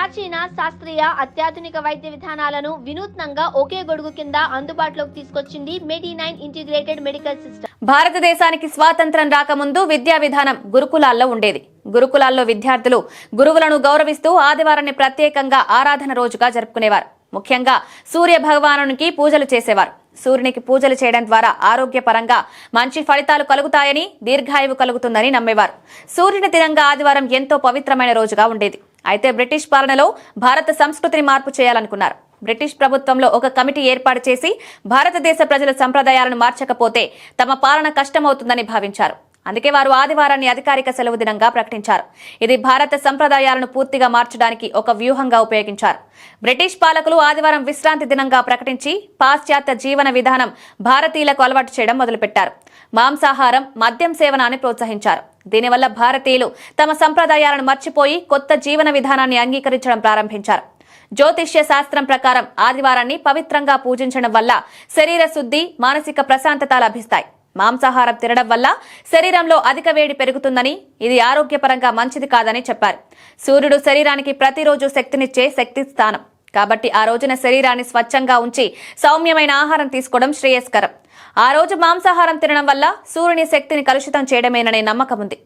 ప్రాచీన శాస్త్రీయ అత్యాధునిక వైద్య విధానాలను వినూత్నంగా ఒకే గొడుగు కింద అందుబాటులోకి తీసుకొచ్చింది మెడి9 ఇంటిగ్రేటెడ్ మెడికల్ సిస్టమ్. భారతదేశానికి స్వాతంత్రం రాకముందు విద్యా విధానం గురుకులాల్లో ఉండేది. గురుకులాల్లో విద్యార్థులు గురువులను గౌరవిస్తూ ఆదివారాన్ని ప్రత్యేకంగా ఆరాధన రోజుగా జరుపుకునేవారు. ముఖ్యంగా సూర్య భగవానునికి పూజలు చేసేవారు. సూర్యునికి పూజలు చేయడం ద్వారా ఆరోగ్యపరంగా మంచి ఫలితాలు కలుగుతాయని, దీర్ఘాయువు కలుగుతుందని నమ్మేవారు. సూర్యుని దినంగా ఆదివారం ఎంతో పవిత్రమైన రోజుగా ఉండేది. అయితే బ్రిటిష్ పాలనలో భారత సంస్కృతిని మార్పు చేయాలనుకున్నారు. బ్రిటిష్ ప్రభుత్వంలో ఒక కమిటీ ఏర్పాటు చేసి భారతదేశ ప్రజల సంప్రదాయాలను మార్చకపోతే తమ పాలన కష్టమవుతుందని భావించారు. అందుకే వారు ఆదివారాన్ని అధికారిక సెలవు దినంగా ప్రకటించారు. ఇది భారత సంప్రదాయాలను పూర్తిగా మార్చడానికి ఒక వ్యూహంగా ఉపయోగించారు. బ్రిటిష్ పాలకులు ఆదివారం విశ్రాంతి దినంగా ప్రకటించి పాశ్చాత్య జీవన విధానం భారతీయులకు అలవాటు చేయడం మొదలుపెట్టారు. మాంసాహారం, మద్యం సేవనాన్ని ప్రోత్సహించారు. దీనివల్ల భారతీయులు తమ సంప్రదాయాలను మర్చిపోయి కొత్త జీవన విధానాన్ని అంగీకరించడం ప్రారంభించారు. జ్యోతిష్య శాస్త్రం ప్రకారం ఆదివారాన్ని పవిత్రంగా పూజించడం వల్ల శరీర శుద్ధి, మానసిక ప్రశాంతత లభిస్తాయి. మాంసాహారం తినడం వల్ల శరీరంలో అధిక వేడి పెరుగుతుందని, ఇది ఆరోగ్యపరంగా మంచిది కాదని చెప్పారు. సూర్యుడు శరీరానికి ప్రతిరోజు శక్తినిచ్చే శక్తి స్థానం కాబట్టి ఆ రోజున శరీరాన్ని స్వచ్ఛంగా ఉంచి సౌమ్యమైన ఆహారం తీసుకోవడం శ్రేయస్కరం. ఆ రోజు మాంసాహారం తినడం వల్ల సూర్యుని శక్తిని కలుషితం చేయడమేననే నమ్మకం ఉంది.